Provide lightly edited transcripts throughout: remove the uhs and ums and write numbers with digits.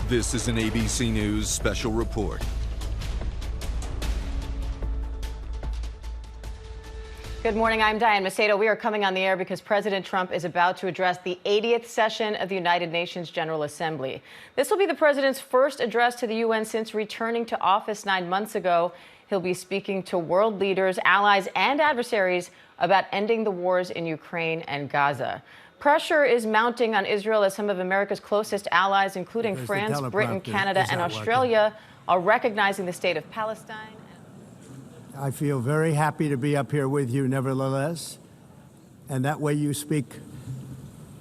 This is an ABC News special report. Good morning, I'm Diane Macedo. We are coming on the air because President Trump is about to address the 80th session of the United Nations General Assembly. This will be the president's first address to the UN since returning to office 9 months ago. He'll be speaking to world leaders, allies, and adversaries about ending the wars in Ukraine and Gaza. Pressure is mounting on Israel as some of America's closest allies, including France, Britain, Canada, and Australia, are recognizing the state of Palestine. I feel very happy to be up here with you, nevertheless, and that way you speak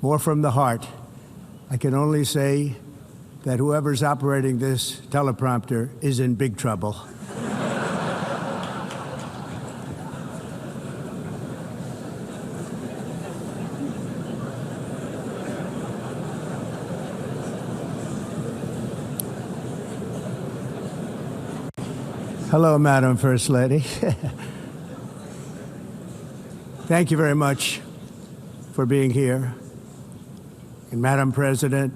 more from the heart. I can only say that whoever's operating this teleprompter is in big trouble. Hello, Madam First Lady. Thank you very much for being here. And Madam President,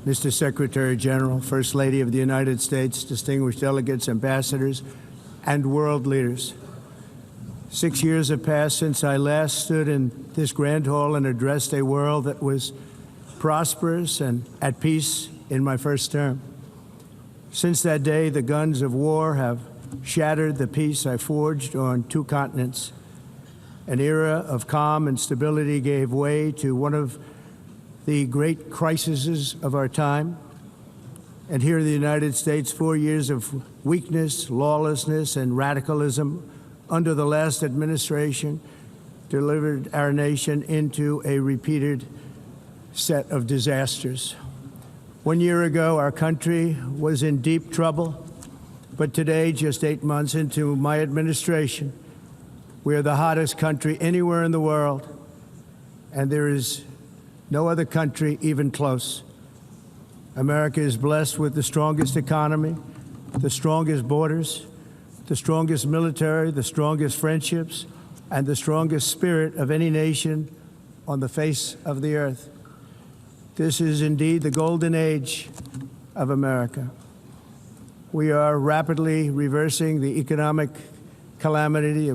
Mr. Secretary General, First Lady of the United States, distinguished delegates, ambassadors, and world leaders. 6 years have passed since I last stood in this grand hall and addressed a world that was prosperous and at peace in my first term. Since that day, the guns of war have shattered the peace I forged on 2 continents. An era of calm and stability gave way to one of the great crises of our time. And here in the United States, 4 years of weakness, lawlessness, and radicalism under the last administration delivered our nation into a repeated set of disasters. 1 year ago, our country was in deep trouble, but today, just 8 months into my administration, we are the hottest country anywhere in the world, and there is no other country even close. America is blessed with the strongest economy, the strongest borders, the strongest military, the strongest friendships, and the strongest spirit of any nation on the face of the earth. This is indeed the golden age of America. We are rapidly reversing the economic calamity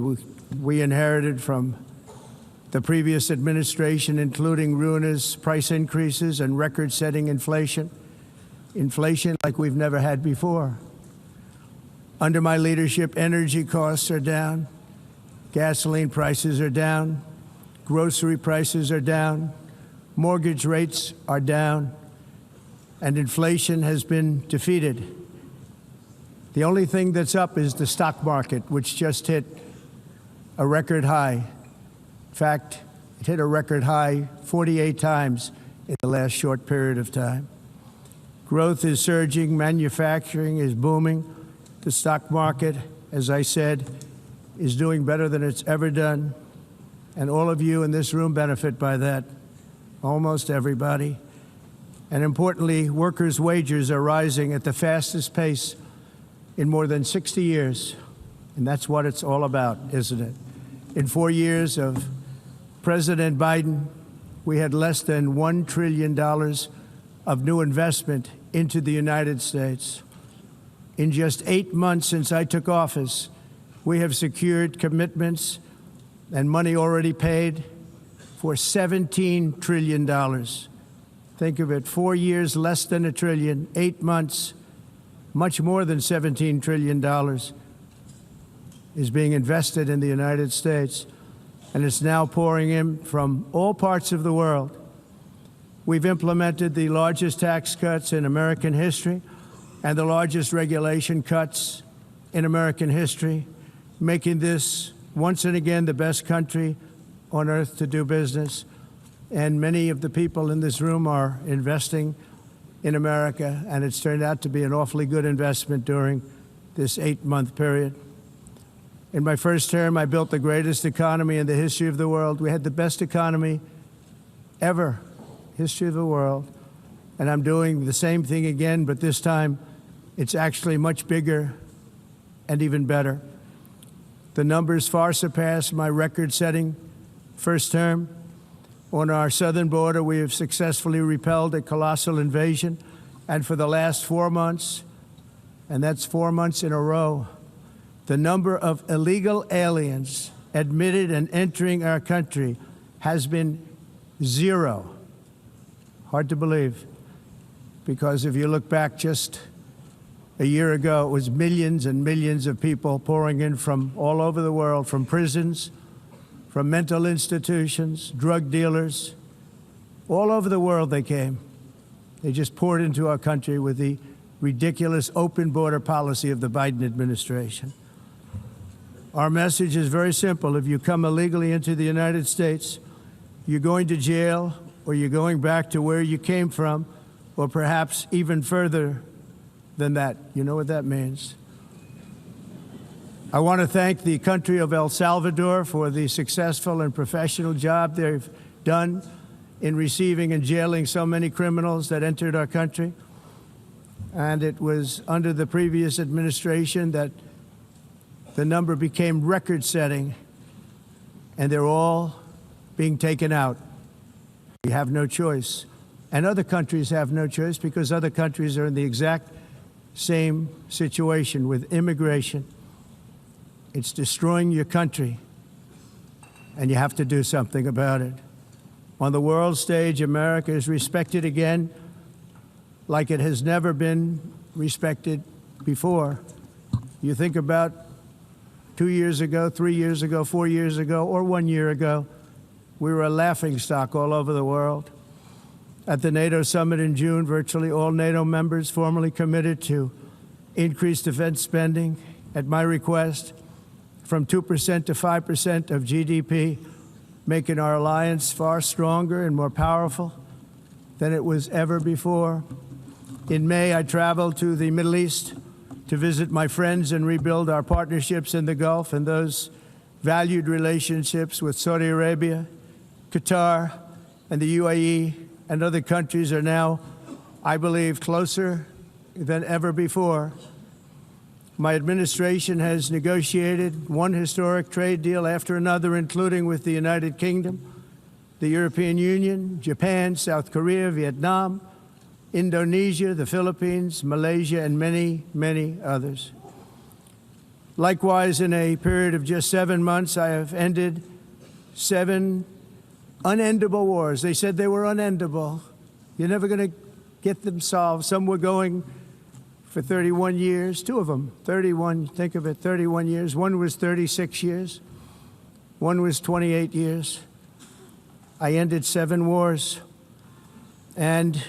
we inherited from the previous administration, including ruinous price increases and record-setting inflation like we've never had before. Under my leadership, energy costs are down, gasoline prices are down, grocery prices are down, mortgage rates are down, and inflation has been defeated. The only thing that's up is the stock market, which just hit a record high. In fact, it hit a record high 48 times in the last short period of time. Growth is surging, manufacturing is booming. The stock market, as I said, is doing better than it's ever done, and all of you in this room benefit by that. Almost everybody. And importantly, workers' wages are rising at the fastest pace in more than 60 years. And that's what it's all about, isn't it? In 4 years of President Biden, we had less than $1 trillion of new investment into the United States. In just 8 months since I took office, we have secured commitments and money already paid for $17 trillion. Think of it, 4 years, less than $1 trillion, 8 months, much more than $17 trillion is being invested in the United States, and it's now pouring in from all parts of the world. We've implemented the largest tax cuts in American history and the largest regulation cuts in American history, making this once and again the best country on earth to do business. And many of the people in this room are investing in America, and it's turned out to be an awfully good investment during this 8-month period. In my first term, I built the greatest economy in the history of the world. We had the best economy ever, history of the world. And I'm doing the same thing again, but this time it's actually much bigger and even better. The numbers far surpass my record-setting first term. On our southern border, we have successfully repelled a colossal invasion And for the last 4 months, and that's 4 months in a row, the number of illegal aliens admitted and entering our country has been 0. Hard to believe, because if you look back just a year ago, it was millions and millions of people pouring in from all over the world, from prisons, from mental institutions, drug dealers. All over the world they came. They just poured into our country with the ridiculous open border policy of the Biden administration. Our message is very simple. If you come illegally into the United States, you're going to jail, or you're going back to where you came from, or perhaps even further than that. You know what that means. I want to thank the country of El Salvador for the successful and professional job they've done in receiving and jailing so many criminals that entered our country. And it was under the previous administration that the number became record-setting, and they're all being taken out. We have no choice. And other countries have no choice, because other countries are in the exact same situation with immigration. It's destroying your country, and you have to do something about it. On the world stage, America is respected again like it has never been respected before. You think about 2 years ago, 3 years ago, 4 years ago, or 1 year ago, we were a laughingstock all over the world. At the NATO summit in June, virtually all NATO members formally committed to increase defense spending, at my request, from 2% to 5% of GDP, making our alliance far stronger and more powerful than it was ever before. In May, I traveled to the Middle East to visit my friends and rebuild our partnerships in the Gulf and those valued relationships with Saudi Arabia, Qatar, and the UAE, and other countries are now, I believe, closer than ever before. My administration has negotiated one historic trade deal after another, including with the United Kingdom, the European Union, Japan, South Korea, Vietnam, Indonesia, the Philippines, Malaysia, and many, many others. Likewise, in a period of just 7 months, I have ended 7 unendable wars. They said they were unendable. You're never going to get them solved. Some were going for 31 years, 2 of them, 31, think of it, 31 years. One was 36 years. One was 28 years. I ended 7 wars. And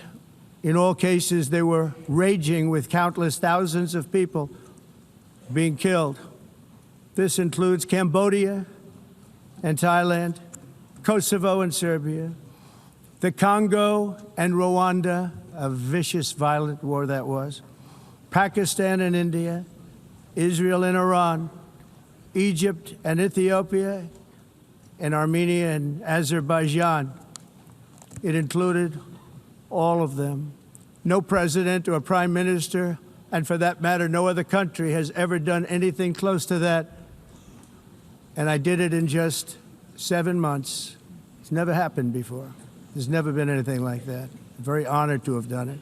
in all cases, they were raging with countless thousands of people being killed. This includes Cambodia and Thailand, Kosovo and Serbia, the Congo and Rwanda, a vicious, violent war that was, Pakistan and India, Israel and Iran, Egypt and Ethiopia, and Armenia and Azerbaijan. It included all of them. No president or prime minister, and for that matter, no other country has ever done anything close to that. And I did it in just 7 months. It's never happened before. There's never been anything like that. I'm very honored to have done it.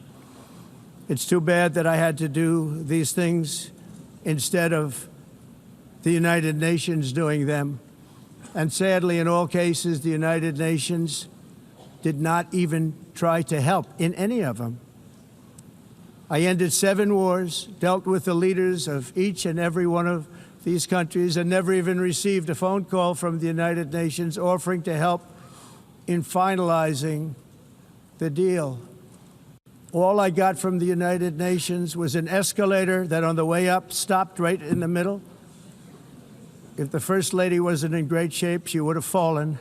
It's too bad that I had to do these things instead of the United Nations doing them. And sadly, in all cases, the United Nations did not even try to help in any of them. I ended 7 wars, dealt with the leaders of each and every one of these countries, and never even received a phone call from the United Nations offering to help in finalizing the deal. All I got from the United Nations was an escalator that on the way up stopped right in the middle. If the First Lady wasn't in great shape, she would have fallen,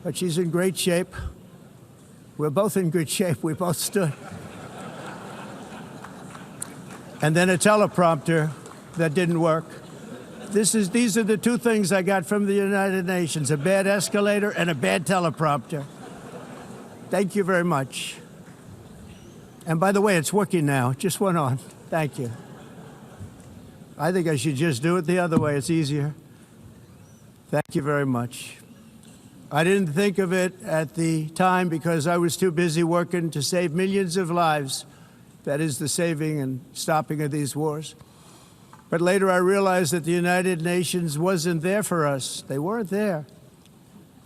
but she's in great shape. We're both in good shape. We both stood. And then a teleprompter that didn't work. These are the 2 things I got from the United Nations, a bad escalator and a bad teleprompter. Thank you very much. And by the way, it's working now. It just went on. Thank you. I think I should just do it the other way. It's easier. Thank you very much. I didn't think of it at the time because I was too busy working to save millions of lives that is the saving and stopping of these wars. But later I realized that the United Nations wasn't there for us. They weren't there.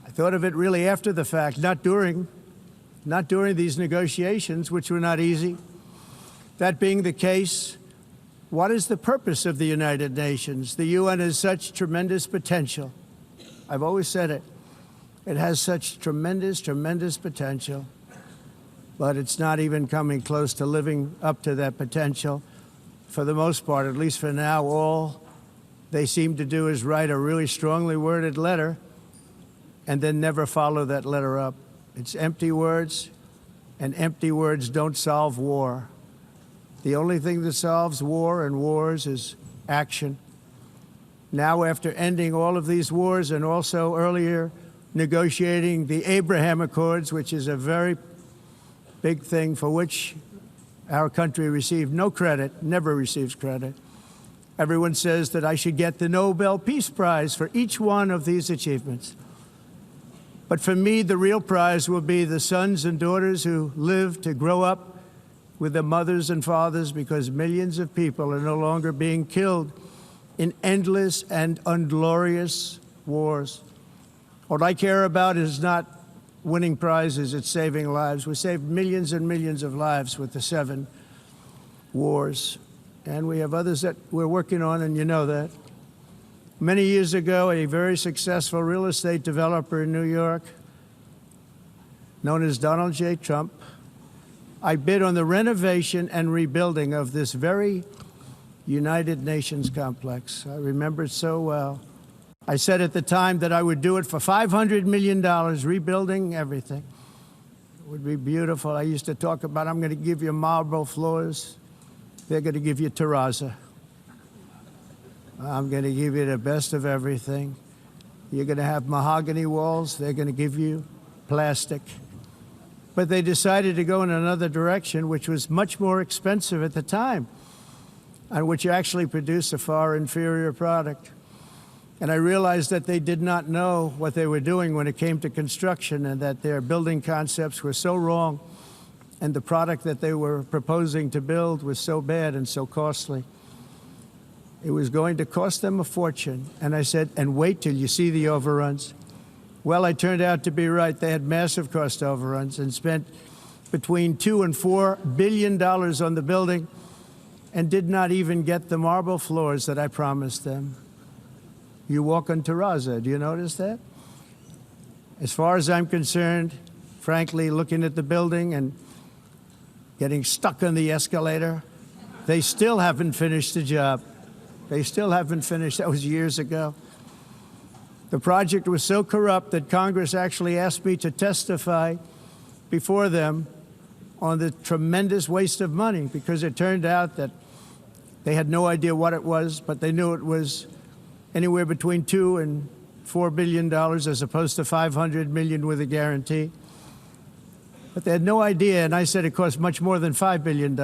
I thought of it really after the fact, not during these negotiations, which were not easy. That being the case, what is the purpose of the United Nations? The UN has such tremendous potential. I've always said it. It has such tremendous, tremendous potential, but it's not even coming close to living up to that potential. For the most part, at least for now, all they seem to do is write a really strongly worded letter and then never follow that letter up. It's empty words, and empty words don't solve war. The only thing that solves war and wars is action. Now, after ending all of these wars and also earlier negotiating the Abraham Accords, which is a very big thing for which our country received no credit, never receives credit. Everyone says that I should get the Nobel Peace Prize for each one of these achievements. But for me, the real prize will be the sons and daughters who live to grow up with their mothers and fathers, because millions of people are no longer being killed in endless and unglorious wars. What I care about is not winning prizes, it's saving lives. We saved millions and millions of lives with the 7 wars. And we have others that we're working on, and you know that. Many years ago, a very successful real estate developer in New York, known as Donald J. Trump, I bid on the renovation and rebuilding of this very United Nations complex. I remember it so well. I said at the time that I would do it for $500 million, rebuilding everything. It would be beautiful. I used to talk about, I'm going to give you marble floors. They're going to give you terrazzo. I'm going to give you the best of everything. You're going to have mahogany walls. They're going to give you plastic. But they decided to go in another direction, which was much more expensive at the time, and which actually produced a far inferior product. And I realized that they did not know what they were doing when it came to construction, and that their building concepts were so wrong, and the product that they were proposing to build was so bad and so costly. It was going to cost them a fortune. And I said, and wait till you see the overruns. Well, I turned out to be right. They had massive cost overruns and spent between $2 and $4 billion on the building and did not even get the marble floors that I promised them. You walk on terrazzo. Do you notice that? As far as I'm concerned, frankly, looking at the building and getting stuck on the escalator, they still haven't finished the job. They still haven't finished. That was years ago. The project was so corrupt that Congress actually asked me to testify before them on the tremendous waste of money, because it turned out that they had no idea what it was, but they knew it was anywhere between $2 and $4 billion as opposed to $500 million with a guarantee. But they had no idea, and I said it cost much more than $5 billion.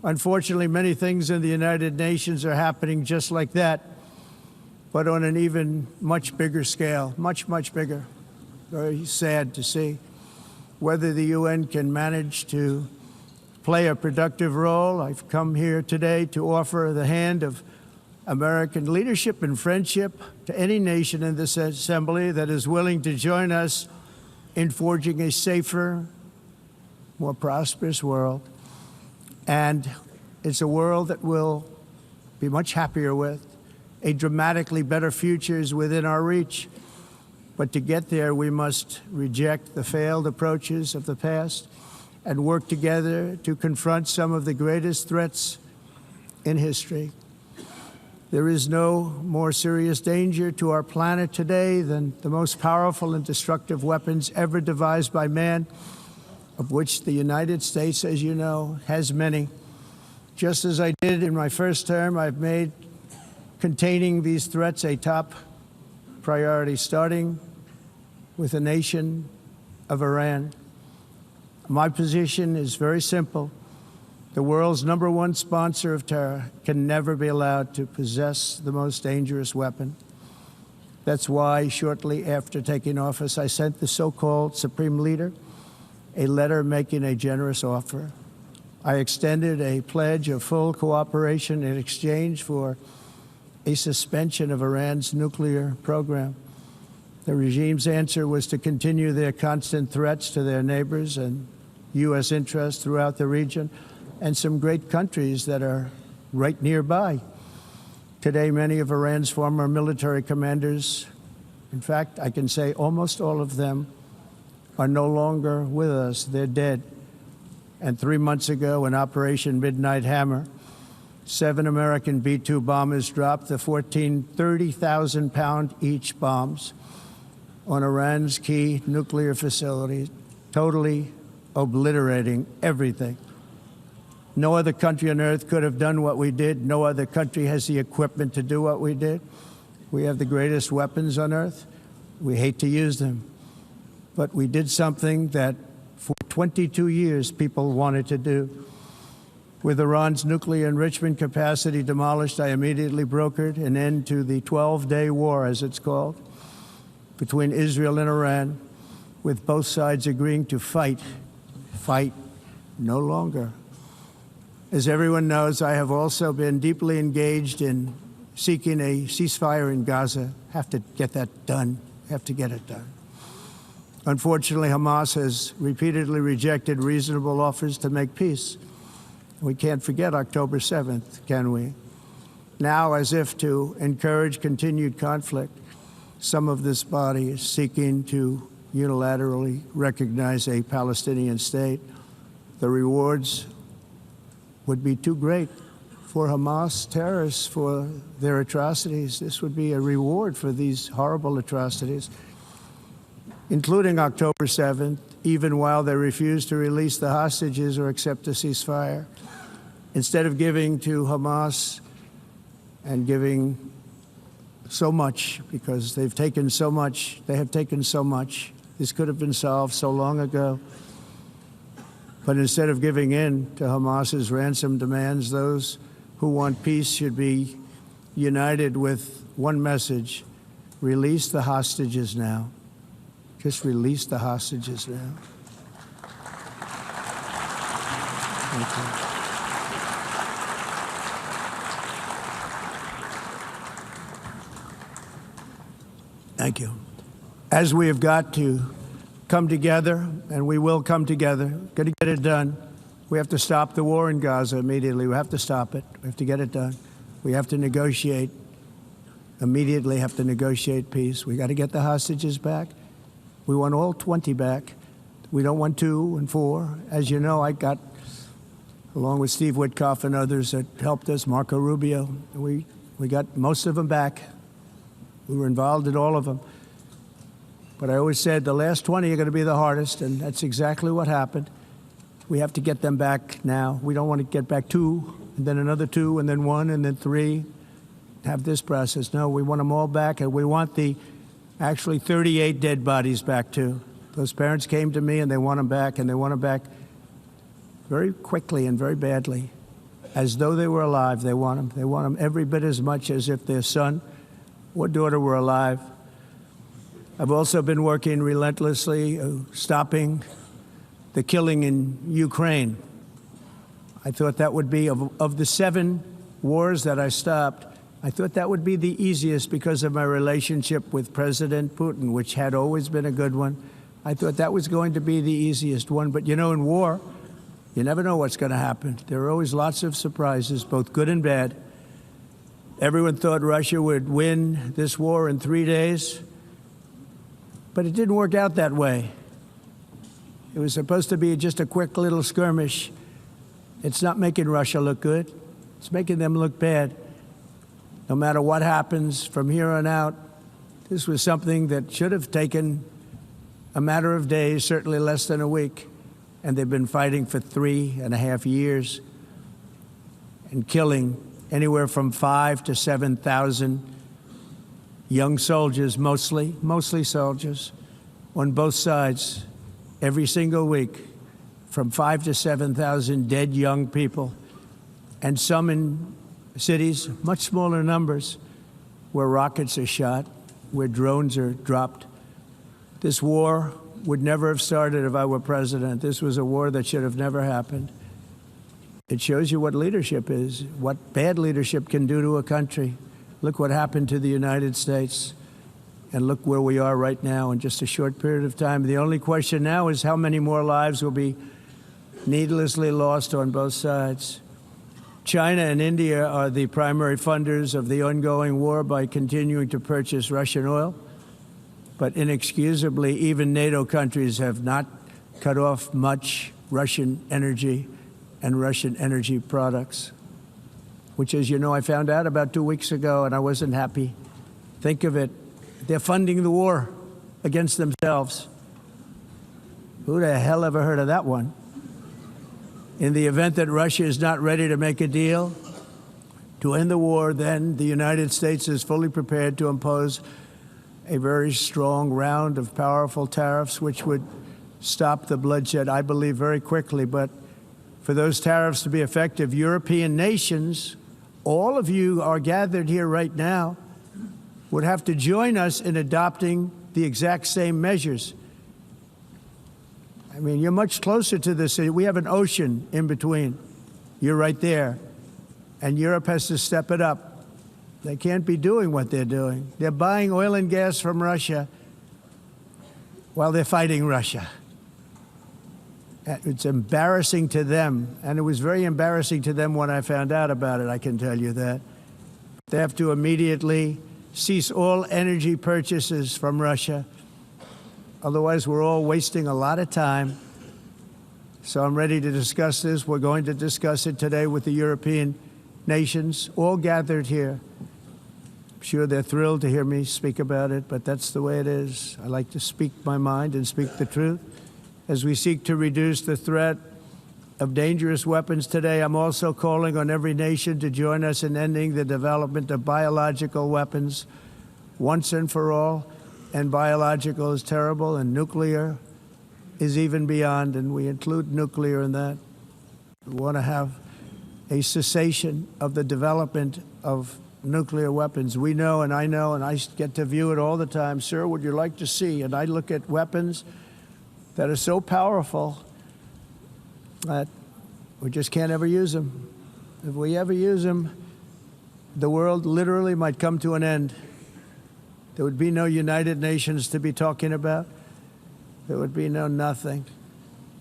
Unfortunately, many things in the United Nations are happening just like that, but on an even much bigger scale, much, much bigger. Very sad to see. Whether the UN can manage to play a productive role, I've come here today to offer the hand of American leadership and friendship to any nation in this assembly that is willing to join us in forging a safer, more prosperous world. And it's a world that we'll be much happier with. A dramatically better future is within our reach. But to get there, we must reject the failed approaches of the past and work together to confront some of the greatest threats in history. There is no more serious danger to our planet today than the most powerful and destructive weapons ever devised by man, of which the United States, as you know, has many. Just as I did in my first term, I've made containing these threats a top priority, starting with the nation of Iran. My position is very simple. The world's #1 sponsor of terror can never be allowed to possess the most dangerous weapon. That's why, shortly after taking office, I sent the so-called Supreme Leader a letter making a generous offer. I extended a pledge of full cooperation in exchange for a suspension of Iran's nuclear program. The regime's answer was to continue their constant threats to their neighbors and U.S. interests throughout the region and some great countries that are right nearby. Today, many of Iran's former military commanders, in fact, I can say almost all of them, are no longer with us. They're dead. And 3 months ago, in Operation Midnight Hammer, 7 American B-2 bombers dropped the 14 30,000-pound each bombs on Iran's key nuclear facilities, totally obliterating everything. No other country on earth could have done what we did. No other country has the equipment to do what we did. We have the greatest weapons on earth. We hate to use them. But we did something that for 22 years people wanted to do. With Iran's nuclear enrichment capacity demolished, I immediately brokered an end to the 12-day war, as it's called, between Israel and Iran, with both sides agreeing to fight no longer. As everyone knows, I have also been deeply engaged in seeking a ceasefire in Gaza. Have to get that done. Have to get it done. Unfortunately, Hamas has repeatedly rejected reasonable offers to make peace. We can't forget October 7th, can we? Now, as if to encourage continued conflict, some of this body is seeking to unilaterally recognize a Palestinian state. The rewards would be too great for Hamas terrorists for their atrocities. This would be a reward for these horrible atrocities, including October 7th, even while they refuse to release the hostages or accept a ceasefire. Instead of giving to Hamas and giving so much, because they've taken so much, they have taken so much. This could have been solved so long ago. But instead of giving in to Hamas's ransom demands, those who want peace should be united with one message: release the hostages now. Just release the hostages now. Thank you. Thank you. As we have got to come together, and we will come together, got to get it done. We have to stop the war in Gaza immediately. We have to stop it. We have to get it done. We have to negotiate, immediately have to negotiate peace. We got to get the hostages back. We want all 20 back. We don't want 2 and 4. As you know, I got, along with Steve Witkoff and others that helped us, Marco Rubio, we got most of them back. We were involved in all of them. But I always said the last 20 are going to be the hardest, and that's exactly what happened. We have to get them back now. We don't want to get back 2, and then another 2, and then 1, and then 3. Have this process. No, we want them all back, and we want the actually 38 dead bodies back, too. Those parents came to me, and they want them back, and they want them back very quickly and very badly. As though they were alive, they want them. They want them every bit as much as if their son or daughter were alive. I've also been working relentlessly, stopping the killing in Ukraine. I thought that would be, of the 7 wars that I stopped, I thought that would be the easiest because of my relationship with President Putin, which had always been a good one. I thought that was going to be the easiest one. But, you know, in war, you never know what's going to happen. There are always lots of surprises, both good and bad. Everyone thought Russia would win this war in 3 days. But it didn't work out that way. It was supposed to be just a quick little skirmish. It's not making Russia look good. It's making them look bad. No matter what happens from here on out, this was something that should have taken a matter of days, certainly less than a week. And they've been fighting for 3.5 years and killing anywhere from 5,000 to 7,000 young soldiers, mostly soldiers, on both sides, every single week, from 5,000 to 7,000 dead young people, and some in cities, much smaller numbers, where rockets are shot, where drones are dropped. This war would never have started if I were president. This was a war that should have never happened. It shows you what leadership is, what bad leadership can do to a country. Look what happened to the United States, and look where we are right now in just a short period of time. The only question now is how many more lives will be needlessly lost on both sides. China and India are the primary funders of the ongoing war by continuing to purchase Russian oil. But inexcusably, even NATO countries have not cut off much Russian energy and Russian energy products, which, as you know, I found out about 2 weeks ago, and I wasn't happy. Think of it. They're funding the war against themselves. Who the hell ever heard of that one? In the event that Russia is not ready to make a deal to end the war, then the United States is fully prepared to impose a very strong round of powerful tariffs, which would stop the bloodshed, I believe, very quickly. But for those tariffs to be effective, European nations, all of you are gathered here right now, would have to join us in adopting the exact same measures. I mean, you're much closer to this. We have an ocean in between. You're right there. And Europe has to step it up. They can't be doing what they're doing. They're buying oil and gas from Russia while they're fighting Russia. It's embarrassing to them, and it was very embarrassing to them when I found out about it, I can tell you that. They have to immediately cease all energy purchases from Russia. Otherwise, we're all wasting a lot of time. So I'm ready to discuss this. We're going to discuss it today with the European nations, all gathered here. I'm sure they're thrilled to hear me speak about it, but that's the way it is. I like to speak my mind and speak the truth. As we seek to reduce the threat of dangerous weapons today, I'm also calling on every nation to join us in ending the development of biological weapons once and for all. And biological is terrible, and nuclear is even beyond, and we include nuclear in that. We want to have a cessation of the development of nuclear weapons. We know, and I get to view it all the time. Sir, would you like to see? And I look at weapons that are so powerful that we just can't ever use them. If we ever use them, the world literally might come to an end. There would be no United Nations to be talking about. There would be no nothing.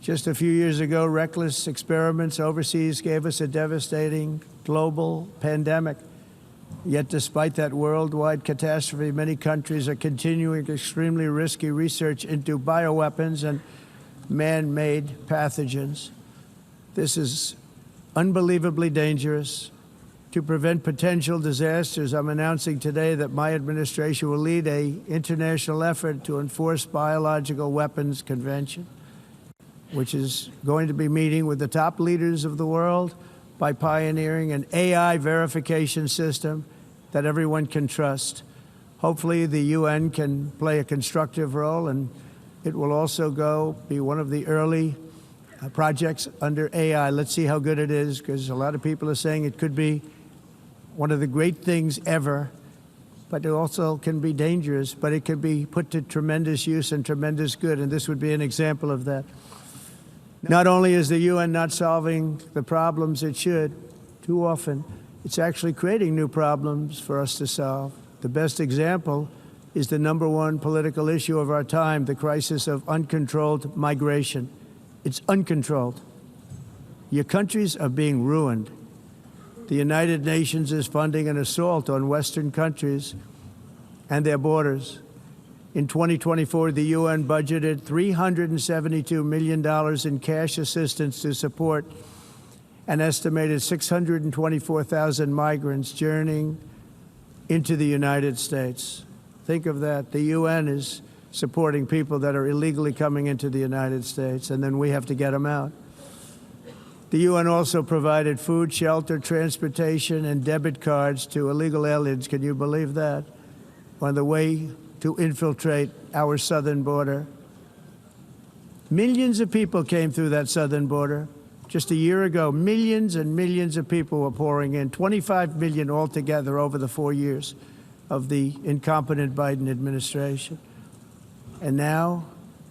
Just a few years ago, reckless experiments overseas gave us a devastating global pandemic. Yet despite that worldwide catastrophe, many countries are continuing extremely risky research into bioweapons and man-made pathogens. This is unbelievably dangerous. To prevent potential disasters, I'm announcing today that my administration will lead an international effort to enforce biological weapons convention, which is going to be meeting with the top leaders of the world by pioneering an AI verification system that everyone can trust. Hopefully, the UN can play a constructive role, and it will also be one of the early projects under AI. Let's see how good it is, because a lot of people are saying it could be one of the great things ever, but it also can be dangerous, but it can be put to tremendous use and tremendous good, and this would be an example of that. Not only is the UN not solving the problems it should, too often, it's actually creating new problems for us to solve. The best example is the #1 political issue of our time, the crisis of uncontrolled migration. It's uncontrolled. Your countries are being ruined. The United Nations is funding an assault on Western countries and their borders. In 2024, the UN budgeted $372 million in cash assistance to support an estimated 624,000 migrants journeying into the United States. Think of that. The UN is supporting people that are illegally coming into the United States, and then we have to get them out. The UN also provided food, shelter, transportation, and debit cards to illegal aliens. Can you believe that? On the way to infiltrate our southern border. Millions of people came through that southern border. Just a year ago, millions and millions of people were pouring in, 25 million altogether over the 4 years of the incompetent Biden administration. And now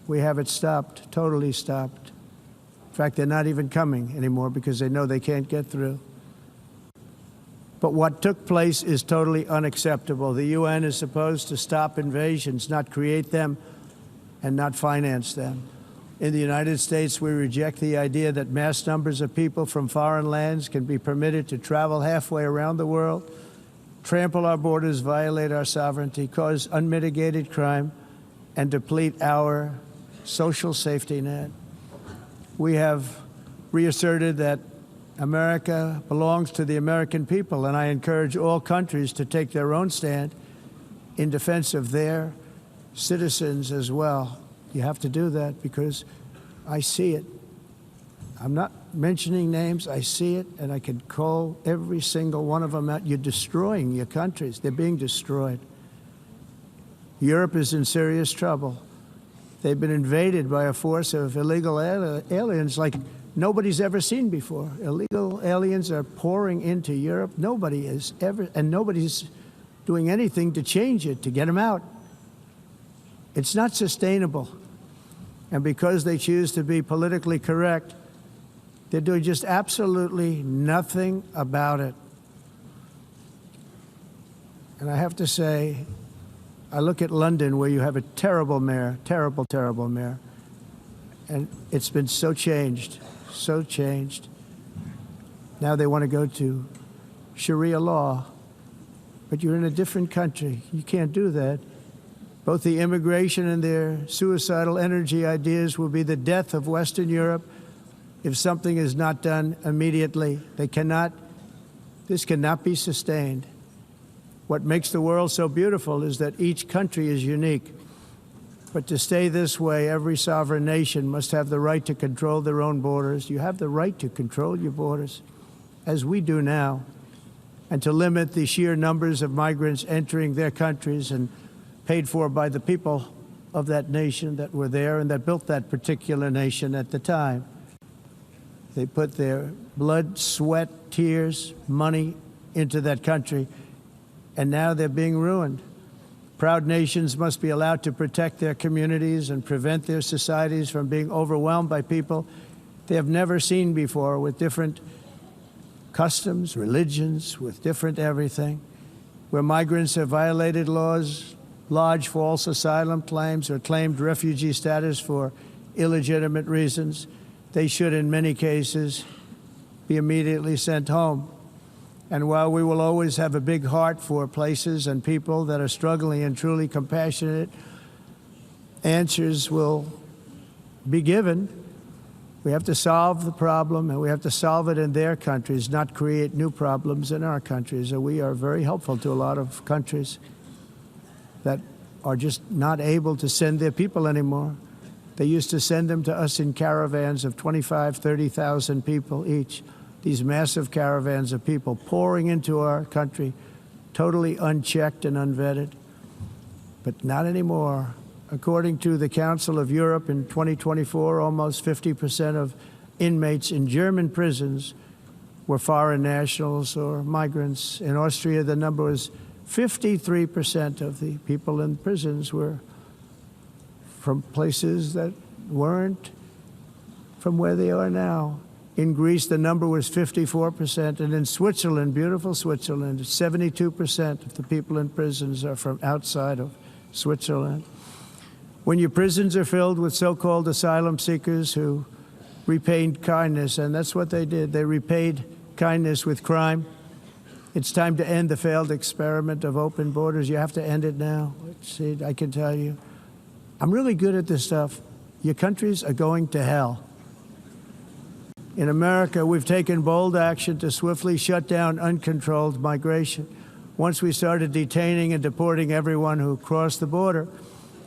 we have it stopped, totally stopped. In fact, they're not even coming anymore because they know they can't get through. But what took place is totally unacceptable. The UN is supposed to stop invasions, not create them and not finance them. In the United States, we reject the idea that mass numbers of people from foreign lands can be permitted to travel halfway around the world, trample our borders, violate our sovereignty, cause unmitigated crime, and deplete our social safety net. We have reasserted that America belongs to the American people, and I encourage all countries to take their own stand in defense of their citizens as well. You have to do that because I see it. I'm not mentioning names. I see it, and I can call every single one of them out. You're destroying your countries. They're being destroyed. Europe is in serious trouble. They've been invaded by a force of illegal aliens like nobody's ever seen before. Illegal aliens are pouring into Europe. Nobody is ever, and nobody's doing anything to change it, to get them out. It's not sustainable. And because they choose to be politically correct, they're doing just absolutely nothing about it. And I have to say, I look at London, where you have a terrible mayor, terrible, terrible mayor, and it's been so changed, so changed. Now they want to go to Sharia law, but you're in a different country. You can't do that. Both the immigration and their suicidal energy ideas will be the death of Western Europe if something is not done immediately. This cannot be sustained. What makes the world so beautiful is that each country is unique. But to stay this way, every sovereign nation must have the right to control their own borders. You have the right to control your borders, as we do now, and to limit the sheer numbers of migrants entering their countries and paid for by the people of that nation that were there and that built that particular nation at the time. They put their blood, sweat, tears, money into that country, and now they're being ruined. Proud nations must be allowed to protect their communities and prevent their societies from being overwhelmed by people they have never seen before, with different customs, religions, with different everything. Where migrants have violated laws, lodged false asylum claims, or claimed refugee status for illegitimate reasons, they should, in many cases, be immediately sent home. And while we will always have a big heart for places and people that are struggling and truly compassionate, answers will be given. We have to solve the problem, and we have to solve it in their countries, not create new problems in our countries. And we are very helpful to a lot of countries that are just not able to send their people anymore. They used to send them to us in caravans of 25,000, 30,000 people each. These massive caravans of people pouring into our country, totally unchecked and unvetted. But not anymore. According to the Council of Europe, in 2024, almost 50% of inmates in German prisons were foreign nationals or migrants. In Austria, the number was 53% of the people in prisons were from places that weren't from where they are now. In Greece, the number was 54%, and in Switzerland, beautiful Switzerland, 72% of the people in prisons are from outside of Switzerland. When your prisons are filled with so-called asylum seekers who repaid kindness, and that's what they did, they repaid kindness with crime, it's time to end the failed experiment of open borders. You have to end it now. See, I can tell you, I'm really good at this stuff. Your countries are going to hell. In America, we've taken bold action to swiftly shut down uncontrolled migration. Once we started detaining and deporting everyone who crossed the border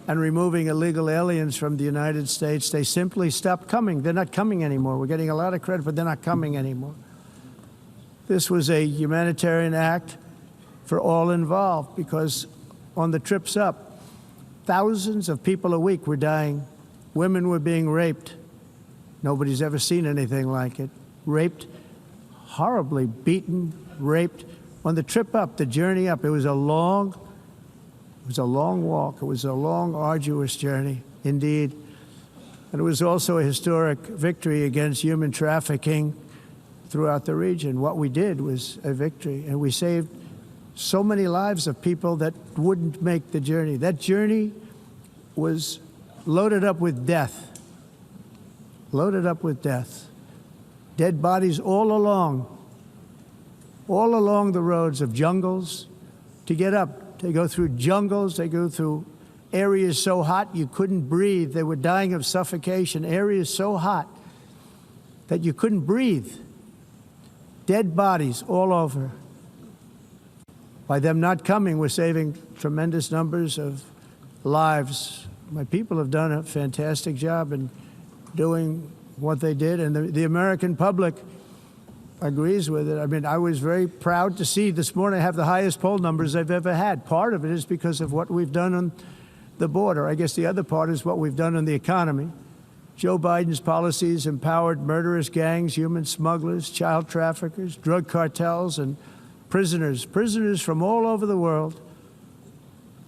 and removing illegal aliens from the United States, they simply stopped coming. They're not coming anymore. We're getting a lot of credit, but they're not coming anymore. This was a humanitarian act for all involved, because on the trips up, thousands of people a week were dying. Women were being raped. Nobody's ever seen anything like it. Raped, horribly beaten, raped. On the trip up, the journey up, it was a long walk. It was a long, arduous journey, indeed. And it was also a historic victory against human trafficking throughout the region. What we did was a victory, and we saved so many lives of people that wouldn't make the journey. That journey was loaded up with death, loaded up with death. Dead bodies all along the roads of jungles to get up. They go through jungles, they go through areas so hot you couldn't breathe. They were dying of suffocation, areas so hot that you couldn't breathe. Dead bodies all over. By them not coming, we're saving tremendous numbers of lives. My people have done a fantastic job in doing what they did, and the American public agrees with it. I mean, I was very proud to see this morning I have the highest poll numbers I've ever had. Part of it is because of what we've done on the border. I guess the other part is what we've done on the economy. Joe Biden's policies empowered murderous gangs, human smugglers, child traffickers, drug cartels, and prisoners from all over the world.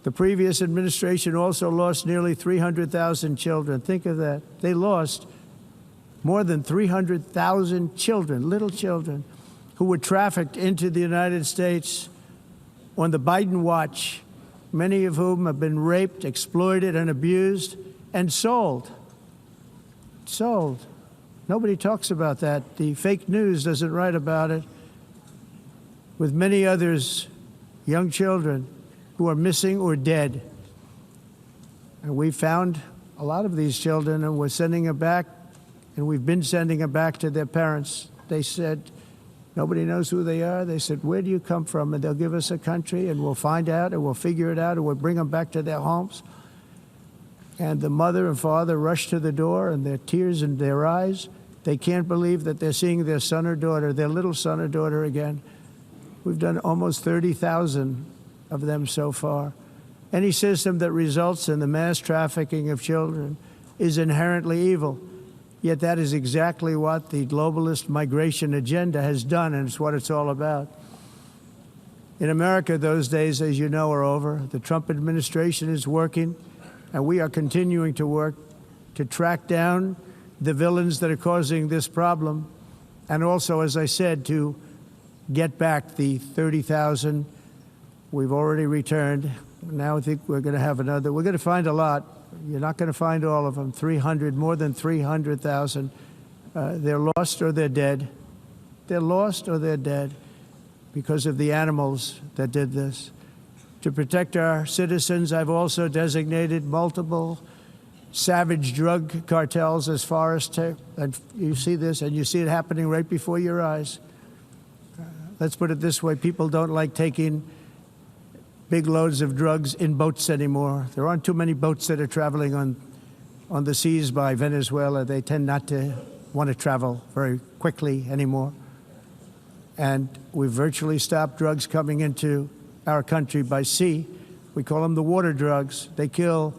The previous administration also lost nearly 300,000 children. Think of that. They lost more than 300,000 children, little children, who were trafficked into the United States on the Biden watch, many of whom have been raped, exploited, and abused, and sold. Sold. Nobody talks about that. The fake news doesn't write about it. With many others, young children who are missing or dead. And we found a lot of these children, and we're sending them back, and we've been sending them back to their parents. They said, nobody knows who they are. They said, where do you come from? And they'll give us a country, and we'll find out, and we'll figure it out, and we'll bring them back to their homes. And the mother and father rush to the door, and their tears in their eyes. They can't believe that they're seeing their son or daughter, their little son or daughter again. We've done almost 30,000 of them so far. Any system that results in the mass trafficking of children is inherently evil. Yet that is exactly what the globalist migration agenda has done, and it's what it's all about. In America, those days, as you know, are over. The Trump administration is working, and we are continuing to work to track down the villains that are causing this problem, and also, as I said, to get back the 30,000 we've already returned. Now I think we're going to have another. We're going to find a lot. You're not going to find all of them. 300, more than 300,000. They're lost or they're dead. They're lost or they're dead because of the animals that did this. To protect our citizens, I've also designated multiple savage drug cartels as far as and you see this, and you see it happening right before your eyes. Let's put it this way. People don't like taking big loads of drugs in boats anymore. There aren't too many boats that are traveling on the seas by Venezuela. They tend not to want to travel very quickly anymore. And we've virtually stopped drugs coming into our country by sea. We call them the water drugs. They kill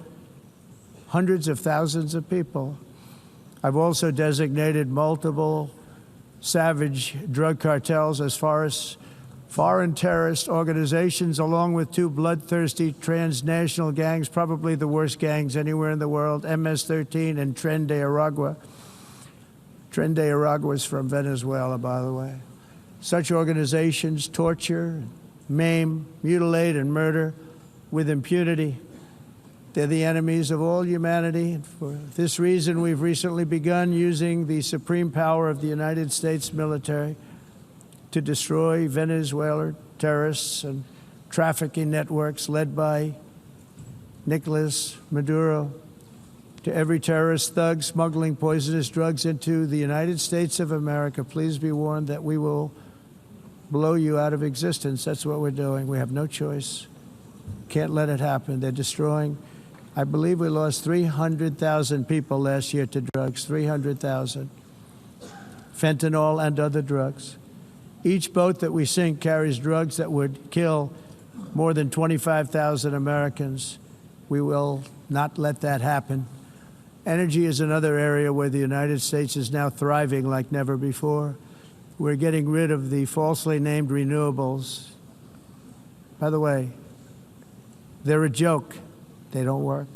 hundreds of thousands of people. I've also designated multiple savage drug cartels as far as foreign terrorist organizations, along with two bloodthirsty transnational gangs, probably the worst gangs anywhere in the world, MS-13 and Tren de Aragua. Tren de Aragua is from Venezuela, by the way. Such organizations torture, maim, mutilate, and murder with impunity. They're the enemies of all humanity. And for this reason, we've recently begun using the supreme power of the United States military to destroy Venezuelan terrorists and trafficking networks led by Nicolas Maduro. To every terrorist thug smuggling poisonous drugs into the United States of America, please be warned that we will blow you out of existence. That's what we're doing. We have no choice. Can't let it happen. They're destroying. I believe we lost 300,000 people last year to drugs, 300,000. Fentanyl and other drugs. Each boat that we sink carries drugs that would kill more than 25,000 Americans. We will not let that happen. Energy is another area where the United States is now thriving like never before. We're getting rid of the falsely named renewables. By the way, they're a joke. They don't work.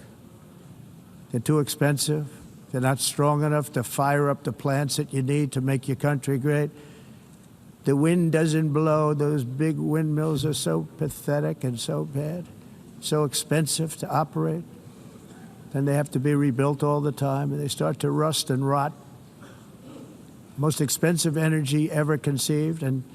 They're too expensive. They're not strong enough to fire up the plants that you need to make your country great. The wind doesn't blow. Those big windmills are so pathetic and so bad, so expensive to operate. Then they have to be rebuilt all the time, and they start to rust and rot. Most expensive energy ever conceived, and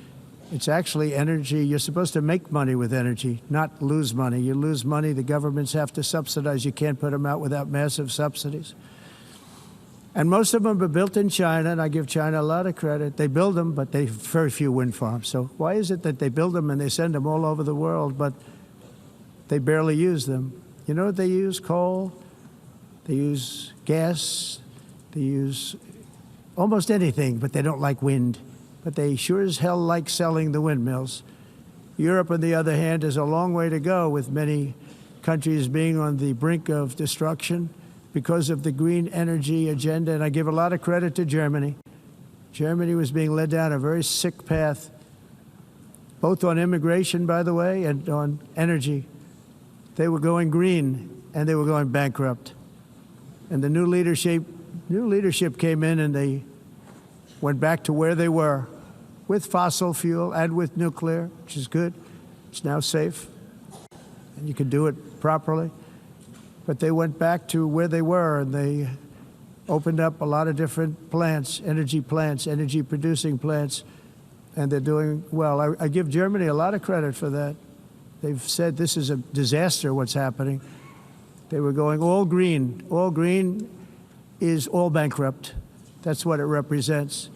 it's actually energy. You're supposed to make money with energy, not lose money. You lose money, the governments have to subsidize. You can't put them out without massive subsidies. And most of them are built in China, and I give China a lot of credit. They build them, but they have very few wind farms. So why is it that they build them and they send them all over the world, but they barely use them? You know what they use? Coal. They use gas. They use almost anything, but they don't like wind. But they sure as hell like selling the windmills. Europe, on the other hand, has a long way to go, with many countries being on the brink of destruction because of the green energy agenda. And I give a lot of credit to Germany. Germany was being led down a very sick path, both on immigration, by the way, and on energy. They were going green, and they were going bankrupt. And the new leadership came in, and they went back to where they were with fossil fuel and with nuclear, which is good. It's now safe, and you can do it properly. But they went back to where they were, and they opened up a lot of different plants, energy-producing plants, and they're doing well. I give Germany a lot of credit for that. They've said this is a disaster, what's happening. They were going all green. All green is all bankrupt. That's what it represents.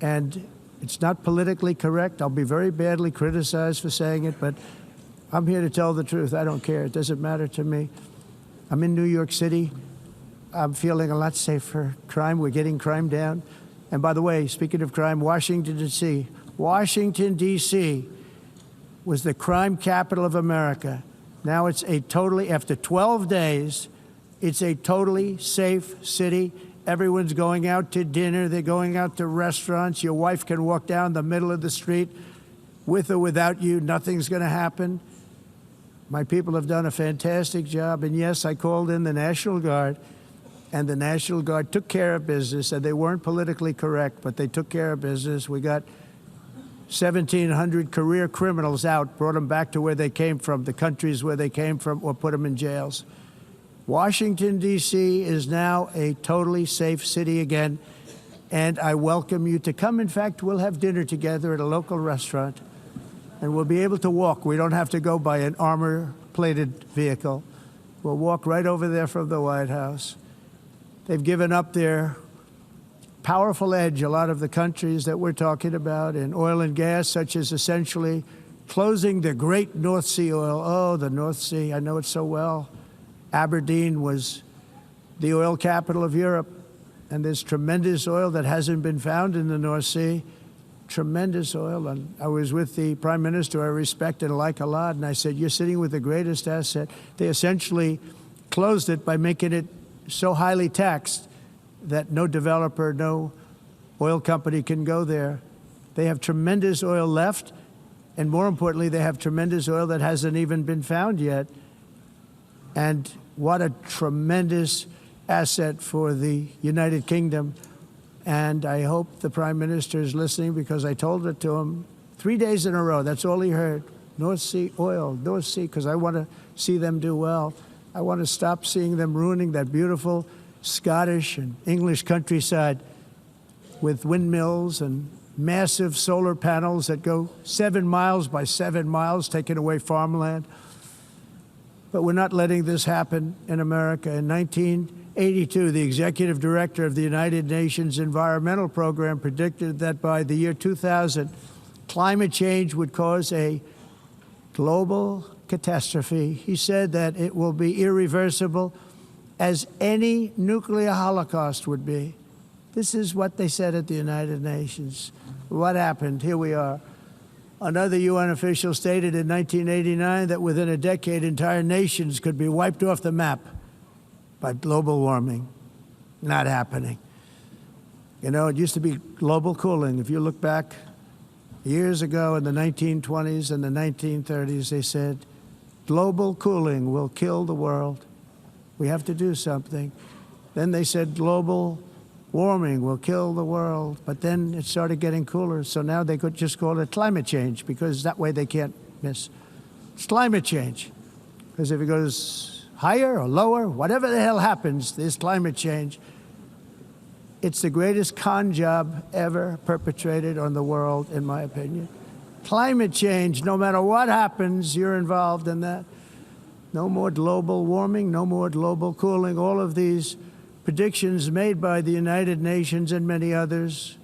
And it's not politically correct. I'll be very badly criticized for saying it, but I'm here to tell the truth. I don't care. It doesn't matter to me. I'm in New York City. I'm feeling a lot safer. Crime, we're getting crime down. And by the way, speaking of crime, Washington, D.C. Washington, D.C. was the crime capital of America. Now it's after 12 days, it's a totally safe city. Everyone's going out to dinner. They're going out to restaurants. Your wife can walk down the middle of the street with or without you. Nothing's going to happen. My people have done a fantastic job. And yes, I called in the National Guard, and the National Guard took care of business. And they weren't politically correct, but they took care of business. We got 1,700 career criminals out, brought them back to where they came from, the countries where they came from, or put them in jails. Washington, D.C. is now a totally safe city again, and I welcome you to come. In fact, we'll have dinner together at a local restaurant, and we'll be able to walk. We don't have to go by an armor-plated vehicle. We'll walk right over there from the White House. They've given up their powerful edge, a lot of the countries that we're talking about, in oil and gas, such as essentially closing the great North Sea oil. Oh, the North Sea, I know it so well. Aberdeen was the oil capital of Europe, and there's tremendous oil that hasn't been found in the North Sea. Tremendous oil. And I was with the Prime Minister I respect and like a lot, and I said, you're sitting with the greatest asset. They essentially closed it by making it so highly taxed that no developer, no oil company can go there. They have tremendous oil left, and more importantly, they have tremendous oil that hasn't even been found yet. And what a tremendous asset for the United Kingdom. And I hope the Prime Minister is listening, because I told it to him 3 days in a row. That's all he heard. North Sea oil, North Sea, because I want to see them do well. I want to stop seeing them ruining that beautiful Scottish and English countryside with windmills and massive solar panels that go 7 miles by 7 miles, taking away farmland. But we're not letting this happen in America. In 1982, the executive director of the United Nations Environmental Program predicted that by the year 2000, climate change would cause a global catastrophe. He said that it will be irreversible, as any nuclear holocaust would be. This is what they said at the United Nations. What happened? Here we are. Another UN official stated in 1989 that within a decade, entire nations could be wiped off the map by global warming. Not happening. You know, it used to be global cooling. If you look back years ago in the 1920s and the 1930s, they said, global cooling will kill the world. We have to do something. Then they said global warming will kill the world. But then it started getting cooler. So now they could just call it climate change, because that way they can't miss. It's climate change. Because if it goes higher or lower, whatever the hell happens, there's climate change. It's the greatest con job ever perpetrated on the world, in my opinion. Climate change, no matter what happens, you're involved in that. No more global warming, no more global cooling. All of these predictions made by the United Nations and many others,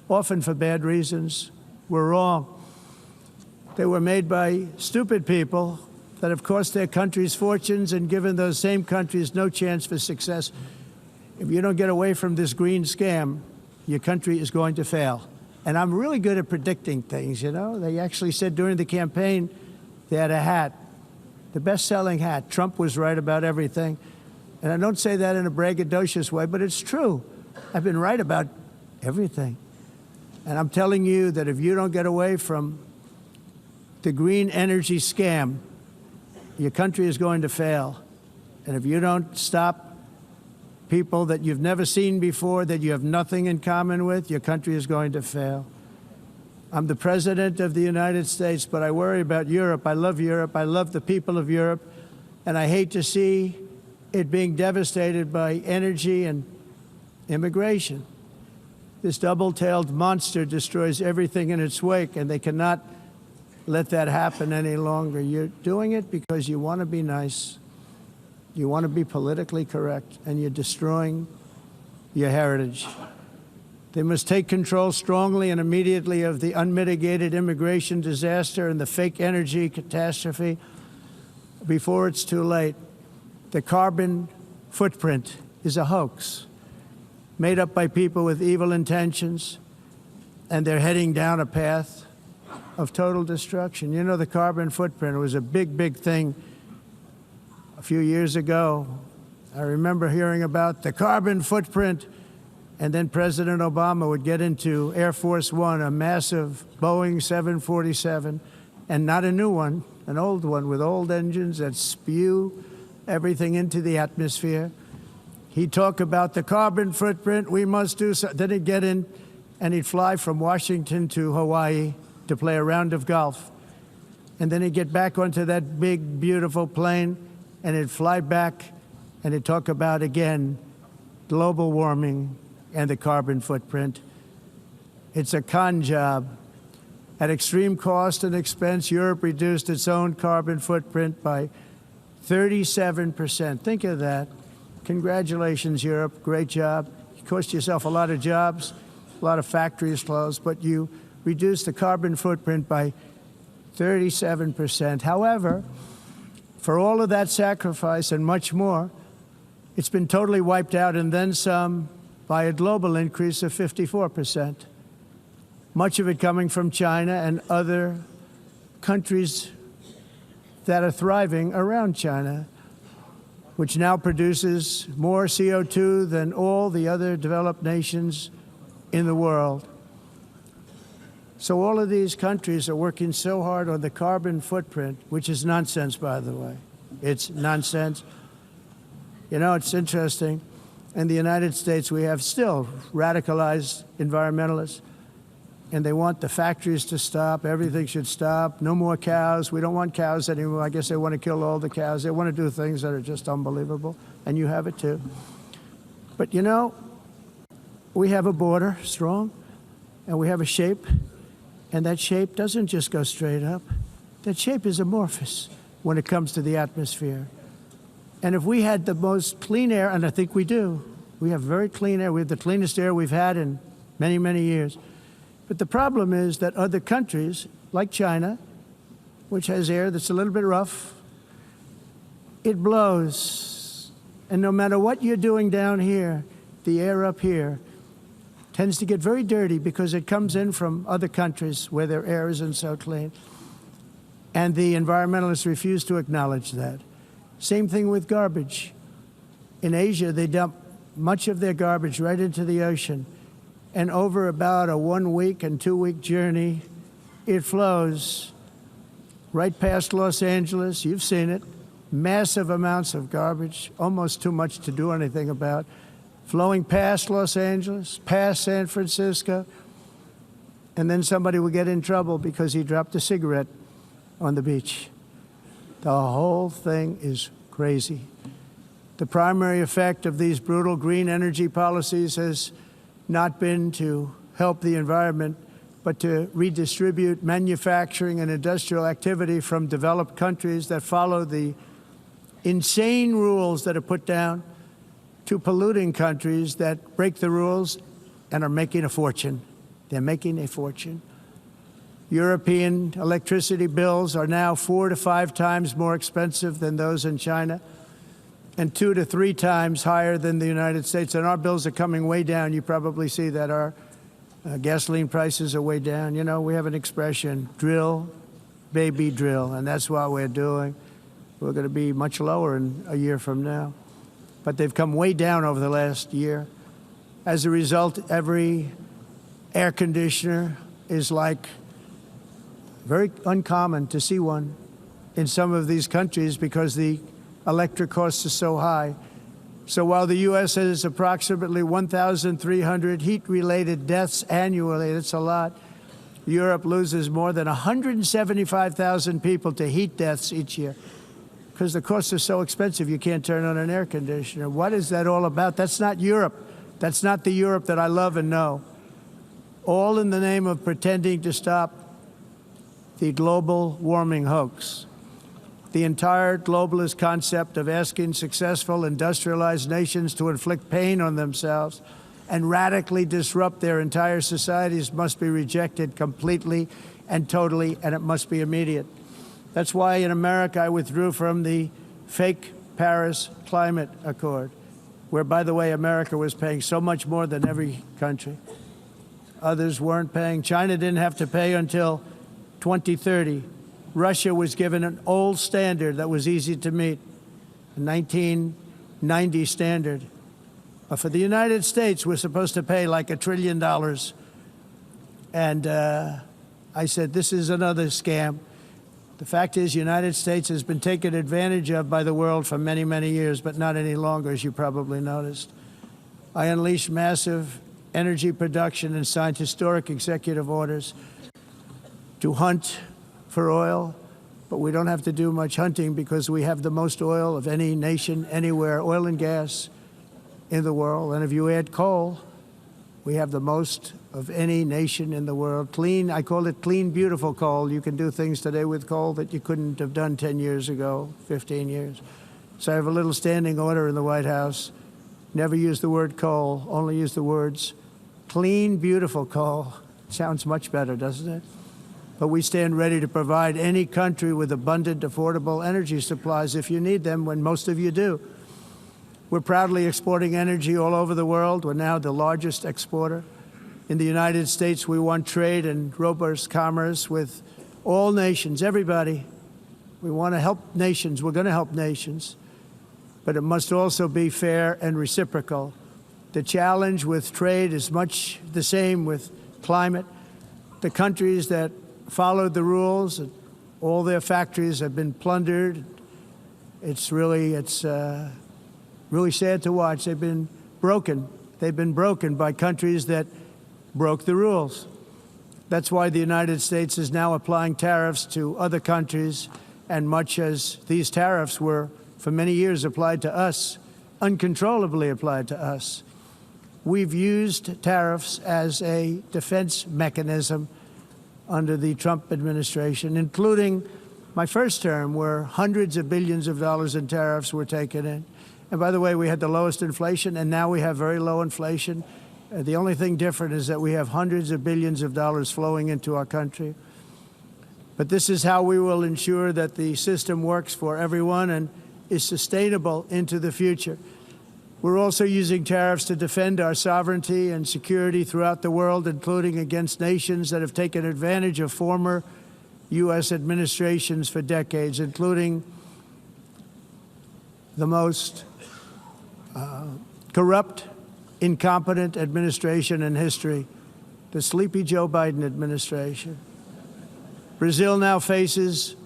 often for bad reasons, were wrong. They were made by stupid people that have cost their countries fortunes and given those same countries no chance for success. If you don't get away from this green scam, your country is going to fail. And I'm really good at predicting things, you know. They actually said during the campaign they had a hat, the best-selling hat. Trump was right about everything. And I don't say that in a braggadocious way, but it's true. I've been right about everything. And I'm telling you that if you don't get away from the green energy scam, your country is going to fail. And if you don't stop people that you've never seen before, that you have nothing in common with, your country is going to fail. I'm the president of the United States, but I worry about Europe. I love Europe. I love the people of Europe. And I hate to see it being devastated by energy and immigration. This double-tailed monster destroys everything in its wake, and they cannot let that happen any longer. You're doing it because you want to be nice. You want to be politically correct, and you're destroying your heritage. They must take control strongly and immediately of the unmitigated immigration disaster and the fake energy catastrophe before it's too late. The carbon footprint is a hoax made up by people with evil intentions, and they're heading down a path of total destruction. You know, the carbon footprint was a big, big thing a few years ago. I remember hearing about the carbon footprint, and then President Obama would get into Air Force One, a massive Boeing 747, and not a new one, an old one with old engines that spew everything into the atmosphere. He'd talk about the carbon footprint, we must do so. Then he'd get in and he'd fly from Washington to Hawaii to play a round of golf. And then he'd get back onto that big, beautiful plane and he'd fly back and he'd talk about, again, global warming and the carbon footprint. It's a con job. At extreme cost and expense, Europe reduced its own carbon footprint by 37%. Think of that. Congratulations, Europe. Great job. You cost yourself a lot of jobs, a lot of factories closed, but you reduced the carbon footprint by 37%. However, for all of that sacrifice and much more, it's been totally wiped out and then some by a global increase of 54%. Much of it coming from China and other countries that are thriving around China, which now produces more CO2 than all the other developed nations in the world. So all of these countries are working so hard on the carbon footprint, which is nonsense, by the way. It's nonsense. You know, it's interesting. In the United States, we have still radicalized environmentalists, and they want the factories to stop. Everything should stop. No more cows. We don't want cows anymore. I guess they want to kill all the cows. They want to do things that are just unbelievable, and you have it too. But you know, we have a border, strong, and we have a shape, and that shape doesn't just go straight up. That shape is amorphous when it comes to the atmosphere. And if we had the most clean air, and I think we do, we have very clean air. We have the cleanest air we've had in many, many years. But the problem is that other countries, like China, which has air that's a little bit rough, it blows. And no matter what you're doing down here, the air up here tends to get very dirty because it comes in from other countries where their air isn't so clean. And the environmentalists refuse to acknowledge that. Same thing with garbage. In Asia, they dump much of their garbage right into the ocean. And over about a 1 week and 2 week journey, it flows right past Los Angeles. You've seen it. Massive amounts of garbage, almost too much to do anything about. flowing past Los Angeles, past San Francisco, and then somebody would get in trouble because he dropped a cigarette on the beach. The whole thing is crazy. The primary effect of these brutal green energy policies has not been to help the environment, but to redistribute manufacturing and industrial activity from developed countries that follow the insane rules that are put down to polluting countries that break the rules and are making a fortune. They're making a fortune. European electricity bills are now 4 to 5 times more expensive than those in China, and 2 to 3 times higher than the United States. And our bills are coming way down. You probably see that our gasoline prices are way down. You know, we have an expression, drill, baby, drill, and that's what we're doing. We're going to be much lower in a year from now. But they've come way down over the last year. As a result, every air conditioner is like very uncommon to see one in some of these countries because the electric costs are so high. So while the U.S. has approximately 1,300 heat-related deaths annually, that's a lot, Europe loses more than 175,000 people to heat deaths each year because the costs are so expensive you can't turn on an air conditioner. What is that all about? That's not Europe. That's not the Europe that I love and know. All in the name of pretending to stop the global warming hoax. The entire globalist concept of asking successful industrialized nations to inflict pain on themselves and radically disrupt their entire societies must be rejected completely and totally, and it must be immediate. That's why in America I withdrew from the fake Paris Climate Accord, where, by the way, America was paying so much more than every country. Others weren't paying. China didn't have to pay until 2030. Russia was given an old standard that was easy to meet, a 1990 standard. But for the United States, we're supposed to pay like $1 trillion. And I said, this is another scam. The fact is, the United States has been taken advantage of by the world for many, many years, but not any longer, as you probably noticed. I unleashed massive energy production and signed historic executive orders to hunt for oil, but we don't have to do much hunting because we have the most oil of any nation anywhere, oil and gas in the world. And if you add coal, we have the most of any nation in the world. Clean, I call it clean, beautiful coal. You can do things today with coal that you couldn't have done 10 years ago, 15 years. So I have a little standing order in the White House. Never use the word coal, only use the words clean, beautiful coal. Sounds much better, doesn't it? But we stand ready to provide any country with abundant, affordable energy supplies if you need them, when most of you do. We're proudly exporting energy all over the world. We're now the largest exporter. In the United States, we want trade and robust commerce with all nations, everybody. We want to help nations. We're going to help nations. But it must also be fair and reciprocal. The challenge with trade is much the same with climate. The countries that followed the rules, all their factories have been plundered. It's really sad to watch. They've been broken. They've been broken by countries that broke the rules. That's why the United States is now applying tariffs to other countries, and much as these tariffs were for many years applied to us, uncontrollably applied to us. We've used tariffs as a defense mechanism under the Trump administration, including my first term, where hundreds of billions of dollars in tariffs were taken in. And by the way, we had the lowest inflation, and now we have very low inflation. The only thing different is that we have hundreds of billions of dollars flowing into our country. But this is how we will ensure that the system works for everyone and is sustainable into the future. We're also using tariffs to defend our sovereignty and security throughout the world, including against nations that have taken advantage of former U.S. administrations for decades, including the most corrupt, incompetent administration in history, the sleepy Joe Biden administration. Brazil now faces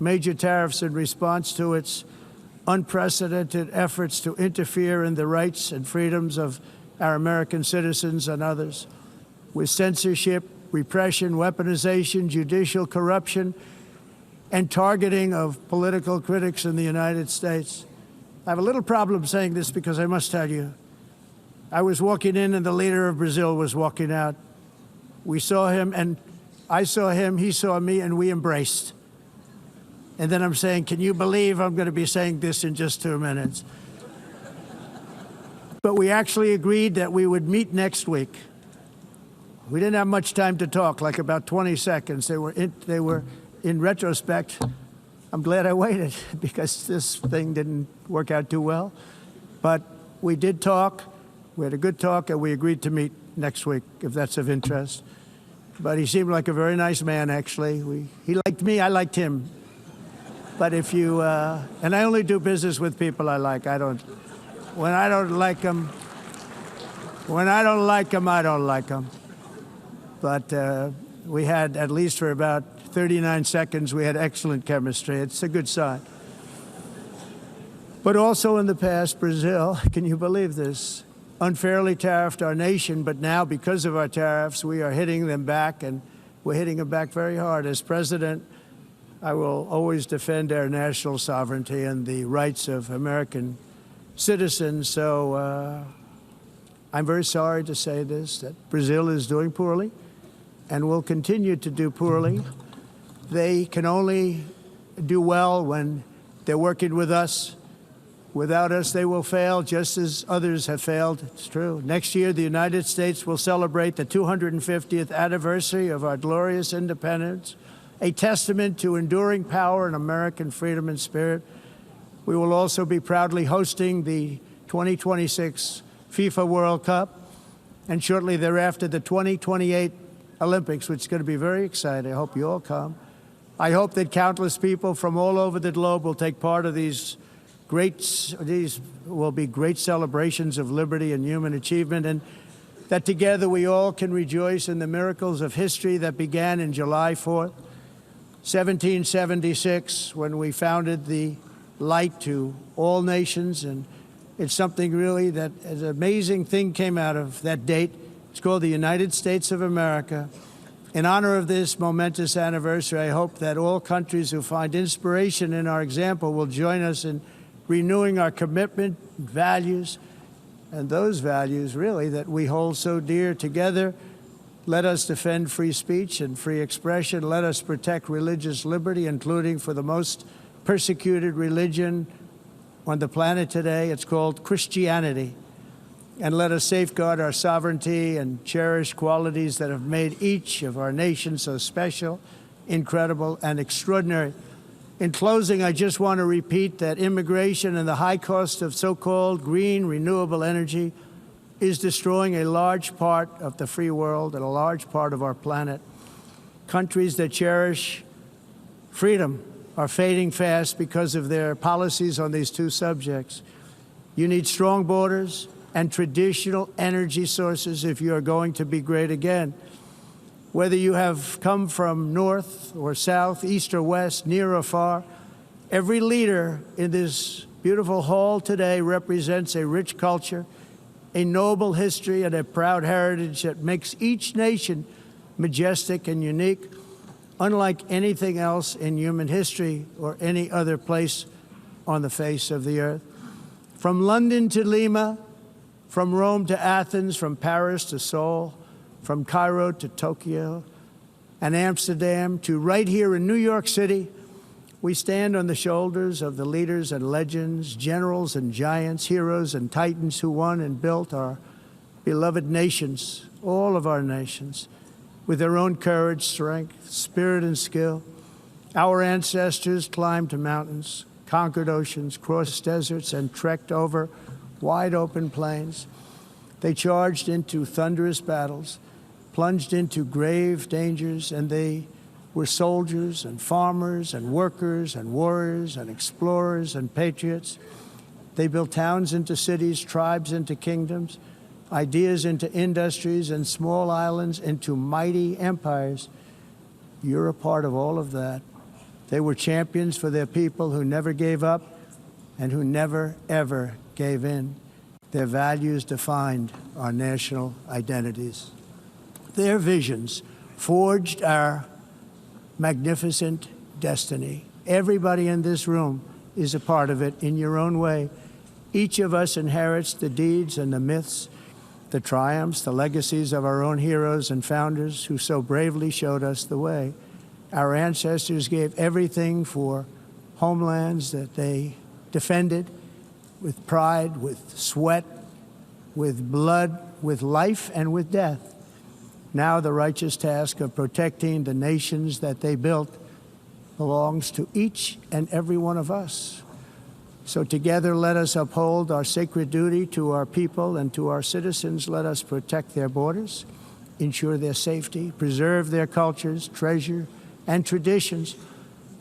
major tariffs in response to its unprecedented efforts to interfere in the rights and freedoms of our American citizens and others, with censorship, repression, weaponization, judicial corruption, and targeting of political critics in the United States. I have a little problem saying this because I must tell you, I was walking in and the leader of Brazil was walking out. We saw him and I saw him, he saw me, and we embraced. And then I'm saying, can you believe I'm going to be saying this in just 2 minutes? But we actually agreed that we would meet next week. We didn't have much time to talk, like about 20 seconds. They were in retrospect, I'm glad I waited because this thing didn't work out too well. But we did talk. We had a good talk, and we agreed to meet next week, if that's of interest. But he seemed like a very nice man, actually. He liked me, I liked him. But if you, and I only do business with people I like. When I don't like them, I don't like them. But we had, at least for about 39 seconds, we had excellent chemistry. It's a good sign. But also in the past, Brazil, can you believe this, unfairly tariffed our nation, but now because of our tariffs, we are hitting them back, and we're hitting them back very hard. As president, I will always defend our national sovereignty and the rights of American citizens. So I'm very sorry to say this, that Brazil is doing poorly and will continue to do poorly. They can only do well when they're working with us. Without us, they will fail, just as others have failed. It's true. Next year, the United States will celebrate the 250th anniversary of our glorious independence, a testament to enduring power and American freedom and spirit. We will also be proudly hosting the 2026 FIFA World Cup, and shortly thereafter, the 2028 Olympics, which is going to be very exciting. I hope you all come. I hope that countless people from all over the globe will take part of these will be great celebrations of liberty and human achievement, and that together we all can rejoice in the miracles of history that began in July 4th, 1776, when we founded the light to all nations. And it's something really that an amazing thing came out of that date. It's called the United States of America. In honor of this momentous anniversary, I hope that all countries who find inspiration in our example will join us in renewing our commitment, values, and those values, really, that we hold so dear together. Let us defend free speech and free expression. Let us protect religious liberty, including for the most persecuted religion on the planet today. It's called Christianity. And let us safeguard our sovereignty and cherish qualities that have made each of our nations so special, incredible, and extraordinary. In closing, I just want to repeat that immigration and the high cost of so-called green renewable energy is destroying a large part of the free world and a large part of our planet. Countries that cherish freedom are fading fast because of their policies on these two subjects. You need strong borders and traditional energy sources if you are going to be great again. Whether you have come from north or south, east or west, near or far, every leader in this beautiful hall today represents a rich culture, a noble history, and a proud heritage that makes each nation majestic and unique, unlike anything else in human history or any other place on the face of the earth. From London to Lima, from Rome to Athens, from Paris to Seoul, from Cairo to Tokyo and Amsterdam to right here in New York City, we stand on the shoulders of the leaders and legends, generals and giants, heroes and titans who won and built our beloved nations, all of our nations, with their own courage, strength, spirit, and skill. Our ancestors climbed mountains, conquered oceans, crossed deserts, and trekked over wide open plains. They charged into thunderous battles, plunged into grave dangers, and they were soldiers and farmers and workers and warriors and explorers and patriots. They built towns into cities, tribes into kingdoms, ideas into industries, and small islands into mighty empires. You're a part of all of that. They were champions for their people who never gave up and who never, ever gave in. Their values defined our national identities. Their visions forged our magnificent destiny. Everybody in this room is a part of it in your own way. Each of us inherits the deeds and the myths, the triumphs, the legacies of our own heroes and founders who so bravely showed us the way. Our ancestors gave everything for homelands that they defended with pride, with sweat, with blood, with life, and with death. Now the righteous task of protecting the nations that they built belongs to each and every one of us. So together, let us uphold our sacred duty to our people and to our citizens. Let us protect their borders, ensure their safety, preserve their cultures, treasure, and traditions,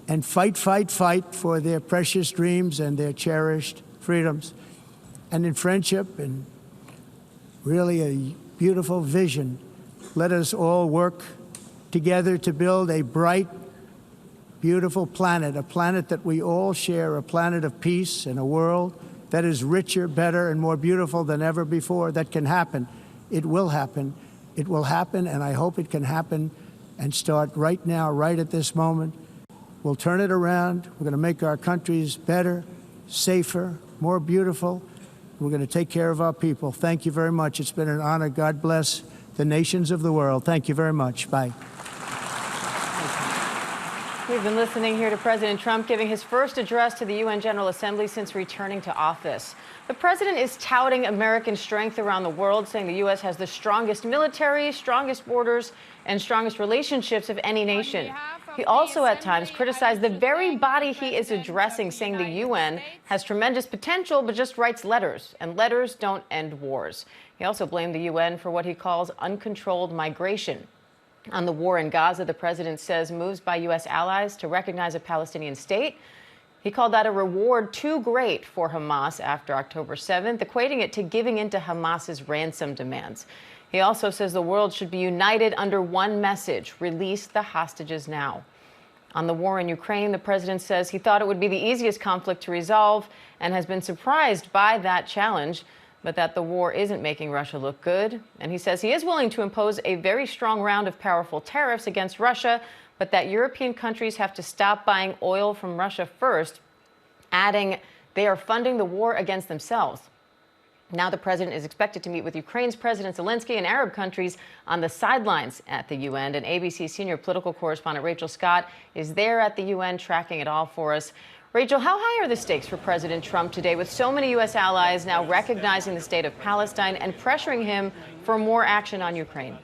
and fight, fight, fight for their precious dreams and their cherished freedoms. And in friendship and really a beautiful vision, let us all work together to build a bright, beautiful planet, a planet that we all share, a planet of peace and a world that is richer, better, and more beautiful than ever before. That can happen. It will happen. It will happen, and I hope it can happen and start right now, right at this moment. We'll turn it around. We're going to make our countries better, safer, more beautiful. We're going to take care of our people. Thank you very much. It's been an honor. God bless the nations of the world. Thank you very much. Bye. We've been listening here to President Trump giving his first address to the UN General Assembly since returning to office. The president is touting American strength around the world, saying the U.S. has the strongest military, strongest borders, and strongest relationships of any nation. He also at times criticized the very body he is addressing, saying the UN has tremendous potential but just writes letters, and letters don't end wars. He also blamed the UN for what he calls uncontrolled migration. On the war in Gaza, the president says moves by U.S. allies to recognize a Palestinian state. He called that a reward too great for Hamas after October 7th, equating it to giving in to Hamas's ransom demands. He also says the world should be united under one message: release the hostages now. On the war in Ukraine, the president says he thought it would be the easiest conflict to resolve and has been surprised by that challenge, but that the war isn't making Russia look good. And he says he is willing to impose a very strong round of powerful tariffs against Russia, but that European countries have to stop buying oil from Russia first, adding they are funding the war against themselves. Now the president is expected to meet with Ukraine's President Zelensky and Arab countries on the sidelines at the UN. And ABC senior political correspondent Rachel Scott is there at the UN tracking it all for us. Rachel, how high are the stakes for President Trump today, with so many U.S. allies now recognizing the state of Palestine and pressuring him for more action on Ukraine?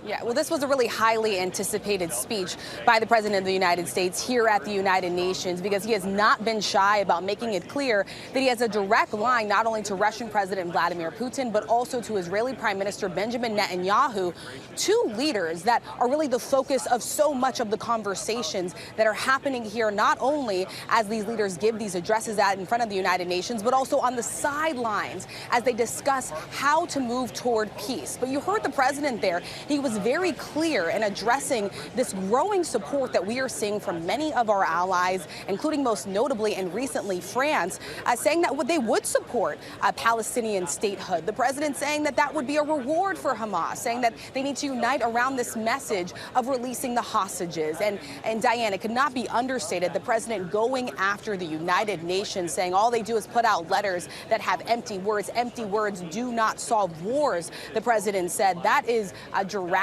Yeah, well, this was a really highly anticipated speech by the President of the United States here at the United Nations, because he has not been shy about making it clear that he has a direct line not only to Russian President Vladimir Putin, but also to Israeli Prime Minister Benjamin Netanyahu, two leaders that are really the focus of so much of the conversations that are happening here, not only as these leaders give these addresses out in front of the United Nations, but also on the sidelines as they discuss how to move toward peace. But you heard the president there. He was very clear in addressing this growing support that we are seeing from many of our allies, including most notably and recently France, saying that they would support Palestinian statehood. The president saying that that would be a reward for Hamas, saying that they need to unite around this message of releasing the hostages. And Diane, it could not be understated, the president going after the United Nations, saying all they do is put out letters that have empty words. Empty words do not solve wars, the president said. That is a drastic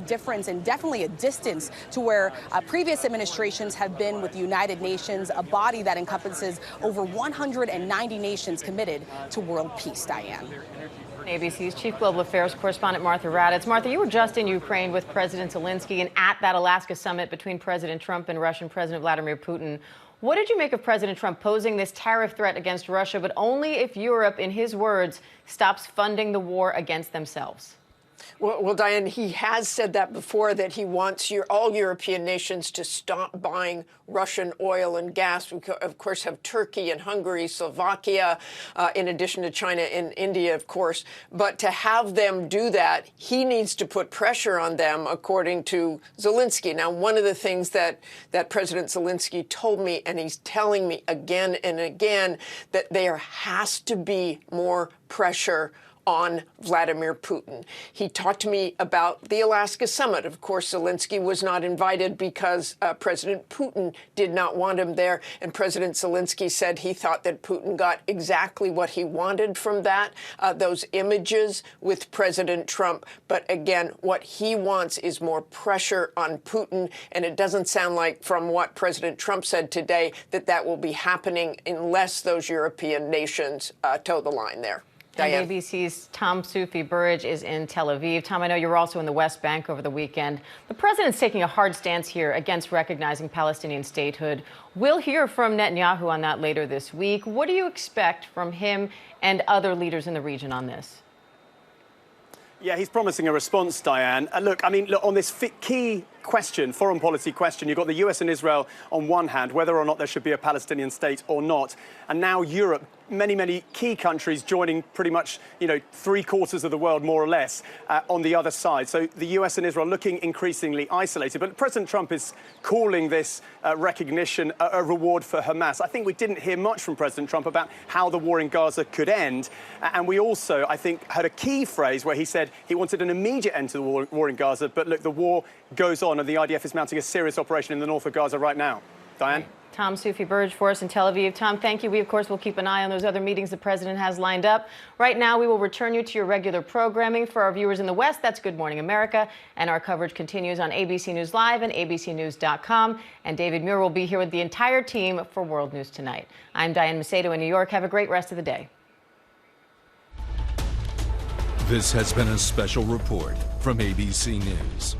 difference and definitely a distance to where previous administrations have been with the United Nations, a body that encompasses over 190 nations committed to world peace. Diane. ABC's Chief Global Affairs Correspondent Martha Raddatz. Martha, you were just in Ukraine with President Zelensky and at that Alaska summit between President Trump and Russian President Vladimir Putin. What did you make of President Trump posing this tariff threat against Russia, but only if Europe, in his words, stops funding the war against themselves? Well, Diane, he has said that before, that he wants all European nations to stop buying Russian oil and gas. We, of course, have Turkey and Hungary, Slovakia, in addition to China and India, of course. But to have them do that, he needs to put pressure on them, according to Zelensky. Now, one of the things that President Zelensky told me, and he's telling me again and again, that there has to be more pressure on Vladimir Putin. He talked to me about the Alaska summit. Of course, Zelensky was not invited because President Putin did not want him there. And President Zelensky said he thought that Putin got exactly what he wanted from that, those images with President Trump. But again, what he wants is more pressure on Putin. And it doesn't sound like, from what President Trump said today, that will be happening unless those European nations toe the line there. And ABC's Tom Soufi-Burridge is in Tel Aviv. Tom, I know you were also in the West Bank over the weekend. The president's taking a hard stance here against recognizing Palestinian statehood. We'll hear from Netanyahu on that later this week. What do you expect from him and other leaders in the region on this? Yeah, he's promising a response, Diane. Look, on this key question, foreign policy question, you've got the US and Israel on one hand, whether or not there should be a Palestinian state or not. And now Europe, many key countries joining pretty much, 3/4 of the world, more or less, on the other side. So the US and Israel looking increasingly isolated. But President Trump is calling this recognition a reward for Hamas. I think we didn't hear much from President Trump about how the war in Gaza could end. And we also, I think, heard a key phrase where he said he wanted an immediate end to the war in Gaza. But look, the war goes on, and the IDF is mounting a serious operation in the north of Gaza right now. Diane? Tom Soufi-Burridge for us in Tel Aviv. Tom, thank you. We, of course, will keep an eye on those other meetings the president has lined up. Right now, we will return you to your regular programming. For our viewers in the West, that's Good Morning America. And our coverage continues on ABC News Live and abcnews.com. And David Muir will be here with the entire team for World News Tonight. I'm Diane Macedo in New York. Have a great rest of the day. This has been a special report from ABC News.